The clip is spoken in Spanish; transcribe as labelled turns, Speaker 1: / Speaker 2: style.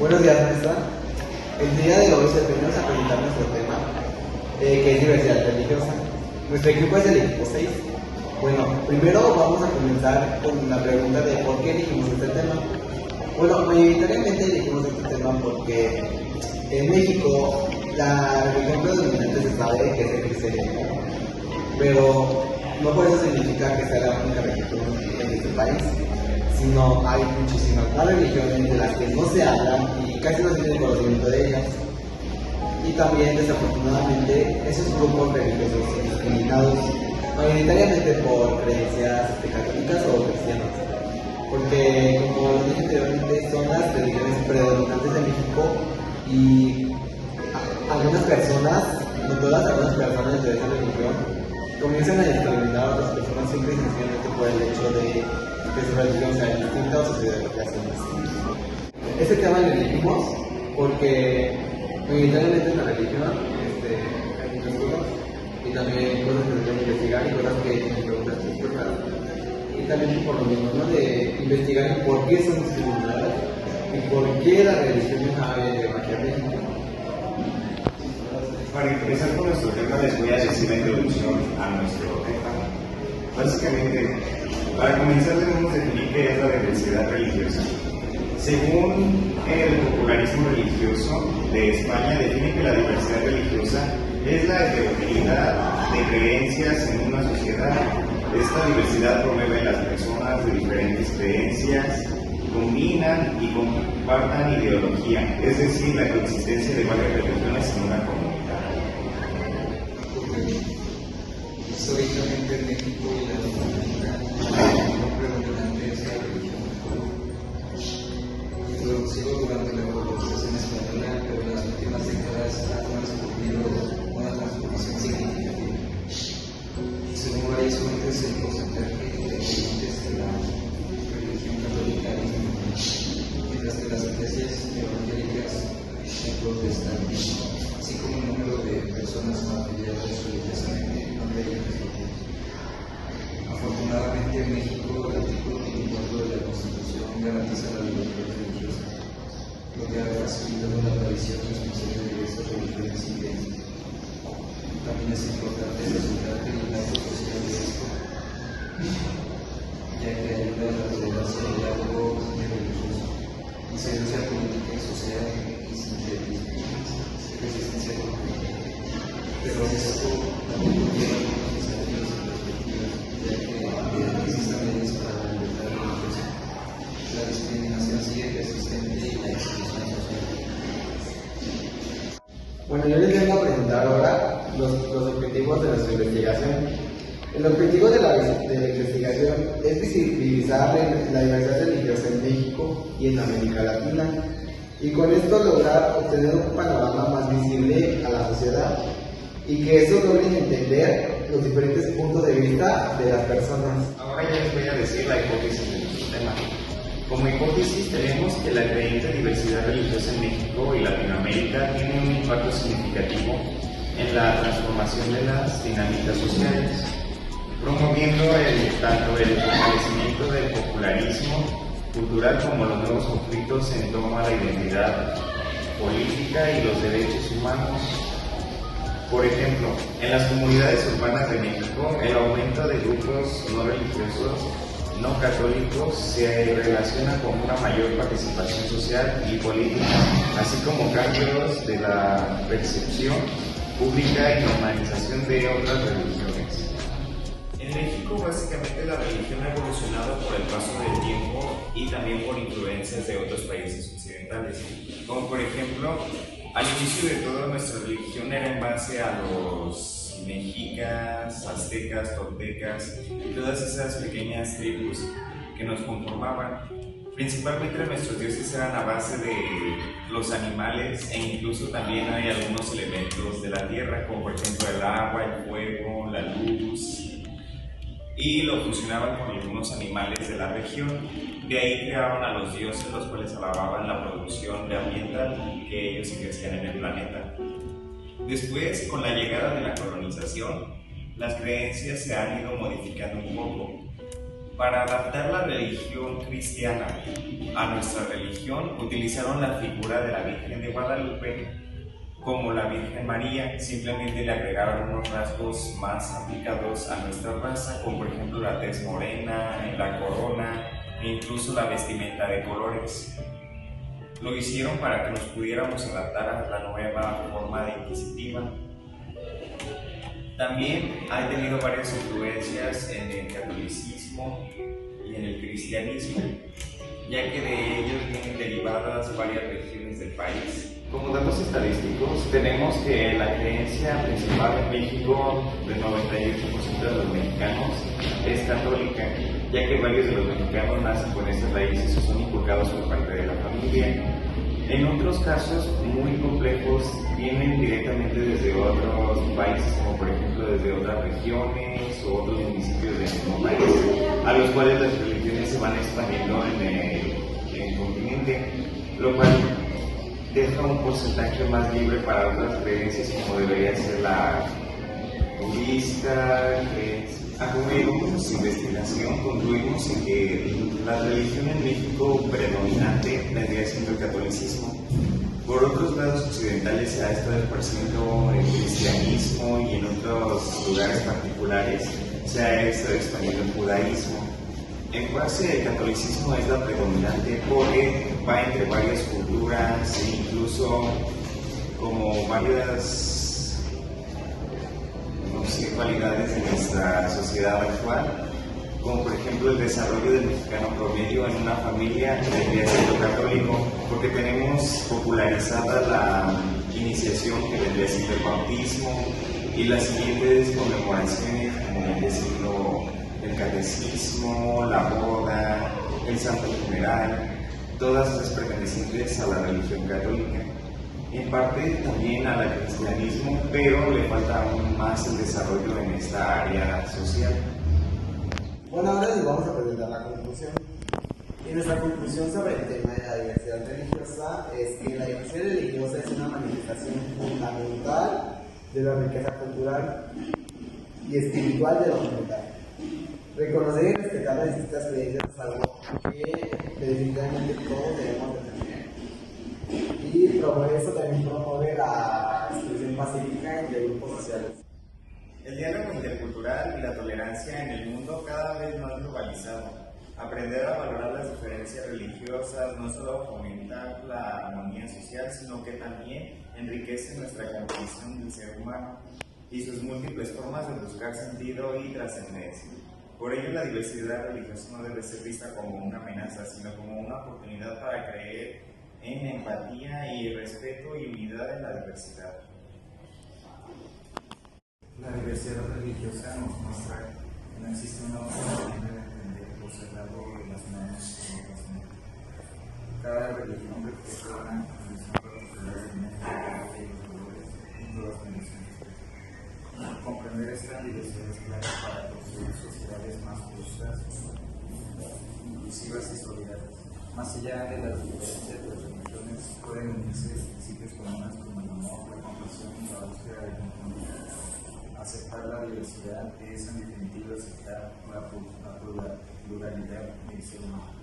Speaker 1: Buenos días, maestra. El día de hoy se venimos a presentar nuestro tema, que es diversidad religiosa. Nuestro equipo es el equipo 6. Bueno, primero vamos a comenzar con la pregunta de por qué elegimos este tema. Bueno, mayoritariamente elegimos este tema porque en México la religión predominante se sabe que es el cristianismo, pero no por eso significa que sea la única religión en este país, sino hay muchísimas más religiones de las que no se hablan y casi no se tiene conocimiento de ellas. Y también, desafortunadamente, esos grupos religiosos son discriminados mayoritariamente por creencias católicas o cristianas. Porque, como lo dije anteriormente, son las religiones predominantes de México y algunas personas, no todas, algunas personas de esa religión comienzan a discriminar a otras personas simple y sencillamente por el hecho de que su religión sea distinta o sus ideologías. Este tema lo elegimos porque mayoritariamente en la religión hay muchas cosas y también cosas que se deben investigar y cosas que tienen preguntas respuestas. Y también por lo mismo, ¿no? De investigar por qué son discriminadas y por qué la religión viene aquí a México.
Speaker 2: Para empezar con nuestro tema, les voy a decir la introducción a nuestro tema. Básicamente, para comenzar debemos definir qué es la diversidad religiosa. Según el popularismo religioso de España, define que la diversidad religiosa es la heterogeneidad de creencias en una sociedad. Esta diversidad promueve a las personas de diferentes creencias, combinan y compartan ideología, es decir, la coexistencia de varias religiones en una comunidad.
Speaker 3: Históricamente en México y Latinoamérica no predominante es la religión católica. Introducido durante la colonización española, pero en las últimas décadas ha transcurrido una transformación significativa. Según varias fuentes, el porcentaje de creyentes de la religión católica disminuye, mientras que las iglesias evangélicas y protestantes, así como el número de personas no afiliadas religiosamente, no creyentes. Afortunadamente en México el artículo 24 de la Constitución garantiza la libertad religiosa, lo que ha facilitado la tradición responsable de estas religiones y creencias. También es importante resaltar que el impacto social de esto, ya que ayuda a la tolerancia del diálogo religioso, incidencia política y social y sincerismo, resistencia cultural. Pero esto también conlleva algunos desafíos y perspectivas, ya que existen leyes para la libertad religiosa, la discriminación sigue persistente y la exclusión social.
Speaker 1: Bueno, yo les vengo a presentar ahora los objetivos de nuestra investigación. El objetivo de la investigación es visibilizar la diversidad religiosa en México y en América Latina, y con esto lograr obtener un panorama más visible a la sociedad y que eso logre entender los diferentes puntos de vista de las personas.
Speaker 2: Ahora ya les voy a decir la hipótesis de nuestro tema. Como hipótesis tenemos que la creciente diversidad religiosa en México y Latinoamérica tiene un impacto significativo en la transformación de las dinámicas sociales, promoviendo tanto el fortalecimiento del popularismo cultural como los nuevos conflictos en torno a la identidad política y los derechos humanos. Por ejemplo, en las comunidades urbanas de México, el aumento de grupos no religiosos, no católicos, se relaciona con una mayor participación social y política, así como cambios de la percepción pública y normalización de otras religiones.
Speaker 4: En México, básicamente, la religión ha evolucionado por el paso del tiempo y también por influencias de otros países occidentales, como por ejemplo, al inicio de todo, nuestra religión era en base a los mexicas, aztecas, toltecas y todas esas pequeñas tribus que nos conformaban. Principalmente nuestros dioses eran a base de los animales e incluso también hay algunos elementos de la tierra, como por ejemplo el agua, el fuego, la luz, y lo fusionaban con algunos animales de la región. De ahí crearon a los dioses, los cuales alababan la producción ambiental que ellos ejercían en el planeta. Después, con la llegada de la colonización, las creencias se han ido modificando un poco. Para adaptar la religión cristiana a nuestra religión, utilizaron la figura de la Virgen de Guadalupe como la Virgen María. Simplemente le agregaron unos rasgos más aplicados a nuestra raza, como por ejemplo la tez morena, la corona e incluso la vestimenta de colores. Lo hicieron para que nos pudiéramos adaptar a la nueva forma de inquisitiva. También ha tenido varias influencias en el catolicismo y en el cristianismo, ya que de ellos vienen derivadas varias regiones del país.
Speaker 2: Como datos estadísticos, tenemos que la creencia principal en México del 98% de los mexicanos es católica, ya que varios de los mexicanos nacen con estas raíces o son inculcados por parte de la familia. En otros casos muy complejos vienen directamente desde otros países, como por ejemplo desde otras regiones o otros municipios del mismo país, a los cuales las religiones se van expandiendo en el continente, lo cual deja un porcentaje más libre para otras creencias, como debería ser la budista, como su investigación concluimos en que la religión en México predominante vendría siendo el catolicismo. Por otros lados occidentales se ha estado esparciendo el cristianismo y en otros lugares particulares se ha estado expandiendo el judaísmo. En base, el catolicismo es la predominante porque va entre varias culturas e incluso como varias cualidades de nuestra sociedad actual, como por ejemplo el desarrollo del mexicano promedio en una familia que vendría siendo católico, porque tenemos popularizada la iniciación que vendría siendo el bautismo y las siguientes conmemoraciones, como vendría siendo el catecismo, la boda, el santo funeral, todas estas pertenecientes a la religión católica. En parte también al cristianismo, pero le falta aún más el desarrollo en esta área social.
Speaker 1: Bueno, ahora les vamos a presentar la conclusión. Y nuestra conclusión sobre el tema de la diversidad religiosa es que la diversidad religiosa es una manifestación fundamental de la riqueza cultural y espiritual de la humanidad. Reconocer y respetar las distintas creencias es algo que definitivamente todos debemos de tener. Y esto también promueve la expresión pacífica entre grupos sociales.
Speaker 4: El diálogo intercultural y la tolerancia en el mundo cada vez más globalizado. Aprender a valorar las diferencias religiosas no solo fomenta la armonía social, sino que también enriquece nuestra comprensión del ser humano y sus múltiples formas de buscar sentido y trascendencia. Por ello, la diversidad religiosa no debe ser vista como una amenaza, sino como una oportunidad para creer en empatía y respeto y unidad en la diversidad.
Speaker 3: La diversidad religiosa nos muestra que no existe una única manera de entender o ser algo relacionado con otras. Cada religión refleja una condición particular de México y los valores en todas condiciones. Comprender esta diversidad es clave para construir sociedades más justas, inclusivas y solidarias. Más allá de las diferencias de las religiones, pueden unirse principios comunes como el amor, la compasión y la búsqueda de compromiso. Aceptar la diversidad es, en definitiva, aceptar la pluralidad del ser humano.